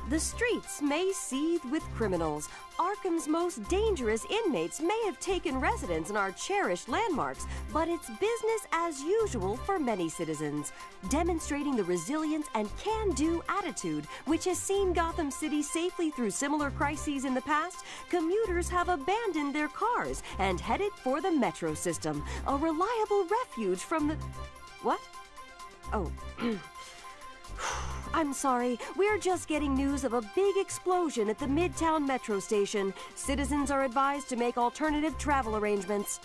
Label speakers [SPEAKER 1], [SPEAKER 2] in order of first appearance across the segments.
[SPEAKER 1] The streets may seethe with criminals. Arkham's most dangerous inmates may have taken residence in our cherished landmarks, but it's business as usual for many citizens. Demonstrating the resilience and can-do attitude which has seen Gotham City safely through similar crises in the past, commuters have abandoned their cars and headed for the metro system, a reliable refuge from the... What? Oh... I'm sorry, we're just getting news of a big explosion at the Midtown Metro station. Citizens are advised to make alternative travel arrangements.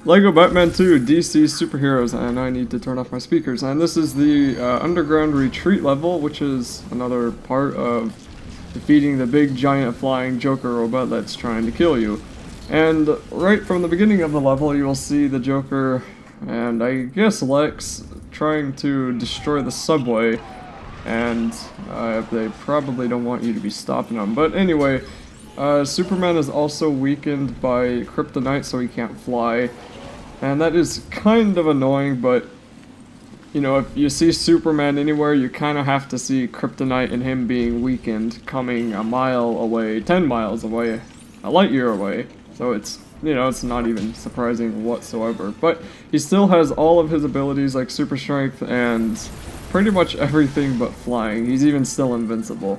[SPEAKER 2] Lego Batman 2 DC Superheroes, and I need to turn off my speakers. And this is the underground retreat level, which is another part of defeating the big giant flying Joker robot that's trying to kill you. And right from the beginning of the level, you will see the Joker and I guess Lex trying to destroy the subway, and they probably don't want you to be stopping them. But anyway, Superman is also weakened by kryptonite, so he can't fly. And that is kind of annoying, but, you know, if you see Superman anywhere, you kind of have to see kryptonite and him being weakened coming a mile away, 10 miles away, a light year away. So it's, you know, it's not even surprising whatsoever. But he still has all of his abilities like super strength and pretty much everything but flying. He's even still invincible.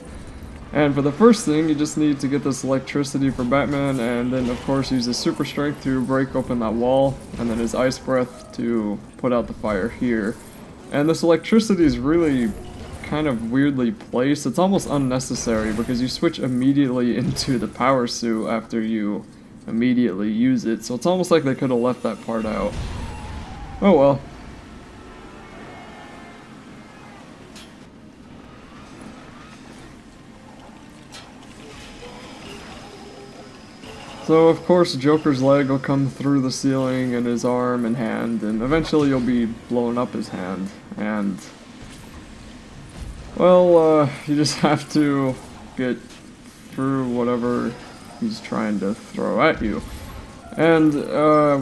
[SPEAKER 2] And for the first thing, you just need to get this electricity for Batman, and then of course use his super strength to break open that wall, and then his ice breath to put out the fire here. And this electricity is really kind of weirdly placed. It's almost unnecessary because you switch immediately into the power suit after you immediately use it, so it's almost like they could have left that part out. Oh well. So of course Joker's leg will come through the ceiling and his arm and hand, and eventually you'll be blowing up his hand, and well, you just have to get through whatever he's trying to throw at you. And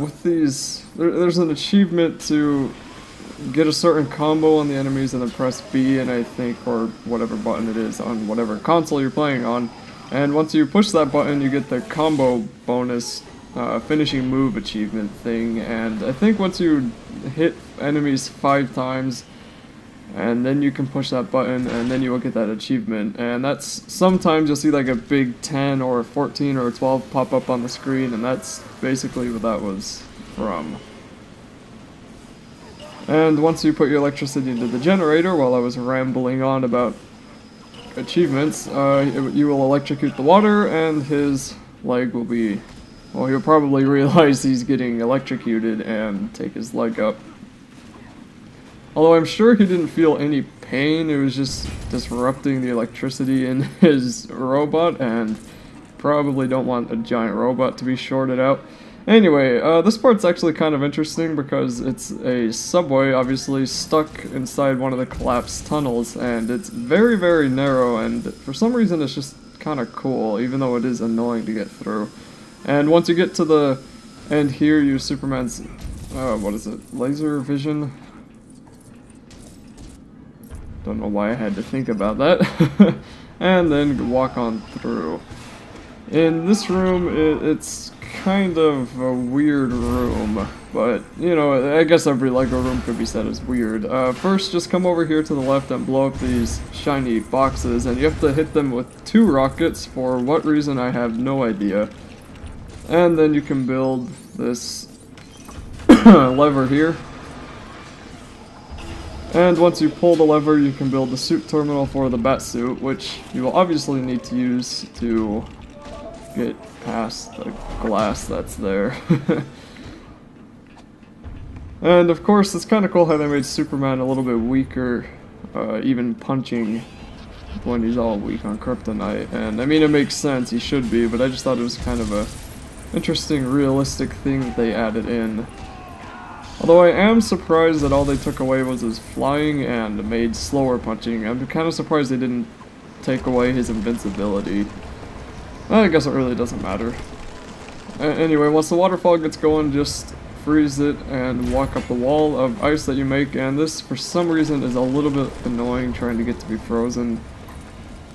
[SPEAKER 2] with these, there's an achievement to get a certain combo on the enemies and then press B, and I think, or whatever button it is on whatever console you're playing on. And once you push that button, you get the combo bonus finishing move achievement thing. And I think once you hit enemies 5 times, and then you can push that button, and then you will get that achievement. And that's, sometimes you'll see like a big 10 or 14 or 12 pop up on the screen, and that's basically what that was from. And once you put your electricity into the generator, while I was rambling on about achievements, you will electrocute the water, and his leg will be, well, he'll probably realize he's getting electrocuted and take his leg up. Although I'm sure he didn't feel any pain, it was just disrupting the electricity in his robot, and probably don't want a giant robot to be shorted out. Anyway, this part's actually kind of interesting because it's a subway, obviously, stuck inside one of the collapsed tunnels, and it's very, very narrow, and for some reason it's just kind of cool, even though it is annoying to get through. And once you get to the end here, use Superman's, what is it, laser vision? Don't know why I had to think about that. And then walk on through. In this room, it's kind of a weird room, but, you know, I guess every LEGO room could be said as weird. First, just come over here to the left and blow up these shiny boxes, and you have to hit them with 2 rockets, for what reason I have no idea. And then you can build this lever here. And once you pull the lever, you can build the suit terminal for the bat suit, which you will obviously need to use to get past the glass that's there. And of course, it's kind of cool how they made Superman a little bit weaker, even punching when he's all weak on Kryptonite. And I mean, it makes sense, he should be, but I just thought it was kind of a interesting, realistic thing that they added in. Although I am surprised that all they took away was his flying and made slower punching. I'm kind of surprised they didn't take away his invincibility. I guess it really doesn't matter. Anyway, once the waterfall gets going, just freeze it and walk up the wall of ice that you make, and this, for some reason, is a little bit annoying trying to get to be frozen.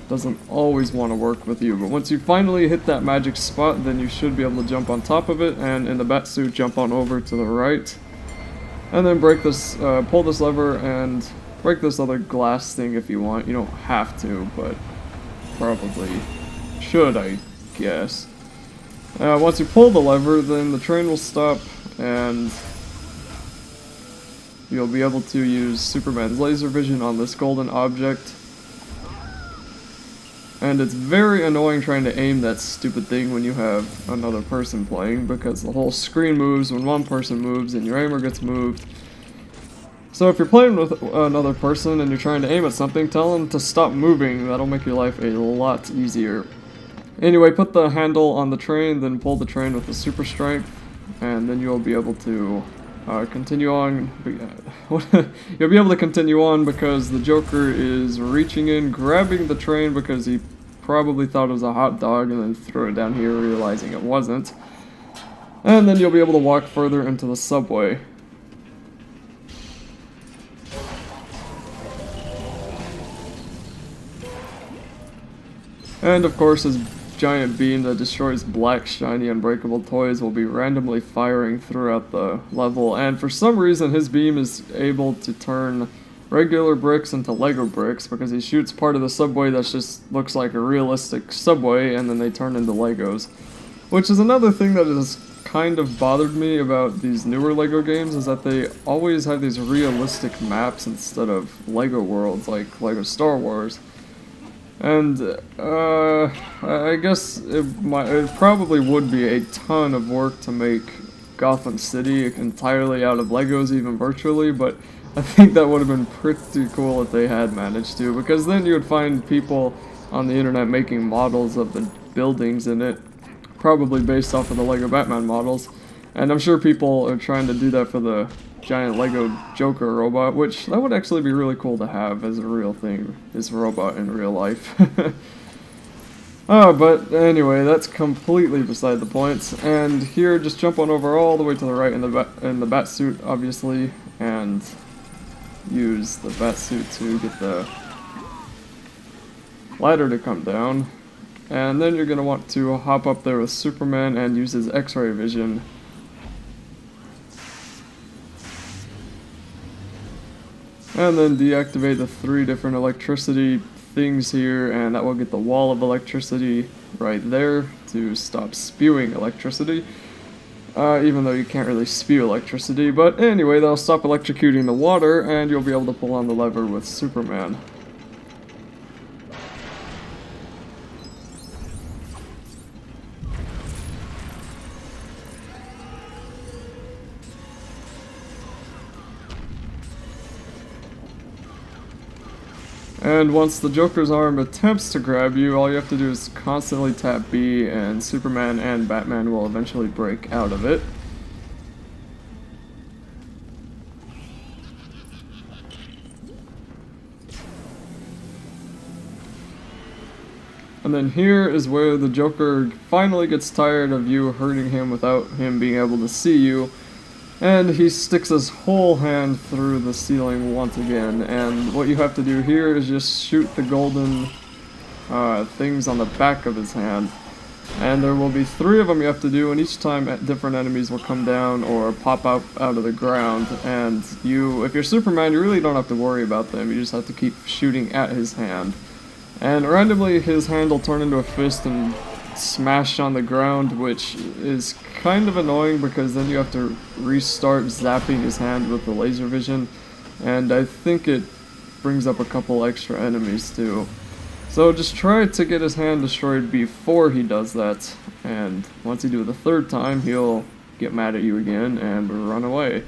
[SPEAKER 2] Doesn't always want to work with you, but once you finally hit that magic spot, then you should be able to jump on top of it, and in the bat suit, jump on over to the right. And then break this, pull this lever and break this other glass thing if you want. You don't have to, but probably should, I guess. Once you pull the lever, then the train will stop, and you'll be able to use Superman's laser vision on this golden object. And it's very annoying trying to aim that stupid thing when you have another person playing, because the whole screen moves when one person moves and your aimer gets moved. So if you're playing with another person and you're trying to aim at something, tell them to stop moving. That'll make your life a lot easier. Anyway, put the handle on the train, then pull the train with the super strength, and then you'll be able to continue on. You'll be able to continue on because the Joker is reaching in, grabbing the train because he probably thought it was a hot dog and then threw it down here realizing it wasn't. And then you'll be able to walk further into the subway. And of course, his giant beam that destroys black, shiny, unbreakable toys will be randomly firing throughout the level, and for some reason his beam is able to turn regular bricks into Lego bricks, because he shoots part of the subway that just looks like a realistic subway, and then they turn into Legos. Which is another thing that has kind of bothered me about these newer Lego games, is that they always have these realistic maps instead of Lego worlds, like Lego Star Wars. And, I guess it probably would be a ton of work to make Gotham City entirely out of Legos, even virtually, but I think that would have been pretty cool if they had managed to, because then you would find people on the internet making models of the buildings in it, probably based off of the Lego Batman models, and I'm sure people are trying to do that for the giant Lego Joker robot, which that would actually be really cool to have as a real thing, this robot in real life. But anyway, that's completely beside the point. And here, just jump on over all the way to the right in the bat suit, obviously, and use the bat suit to get the ladder to come down. And then you're gonna want to hop up there with Superman and use his X-ray vision. And then deactivate the 3 different electricity things here, and that will get the wall of electricity right there to stop spewing electricity. Even though you can't really spew electricity, but anyway, that'll stop electrocuting the water, and you'll be able to pull on the lever with Superman. And once the Joker's arm attempts to grab you, all you have to do is constantly tap B, and Superman and Batman will eventually break out of it. And then here is where the Joker finally gets tired of you hurting him without him being able to see you. And he sticks his whole hand through the ceiling once again. And what you have to do here is just shoot the golden things on the back of his hand. And there will be 3 of them you have to do, and each time different enemies will come down or pop out of the ground. And you, if you're Superman, you really don't have to worry about them. You just have to keep shooting at his hand. And randomly his hand will turn into a fist and smash on the ground, which is kind of annoying because then you have to restart zapping his hand with the laser vision, and I think it brings up a couple extra enemies too. So just try to get his hand destroyed before he does that, and once you do it the 3rd time, he'll get mad at you again and run away.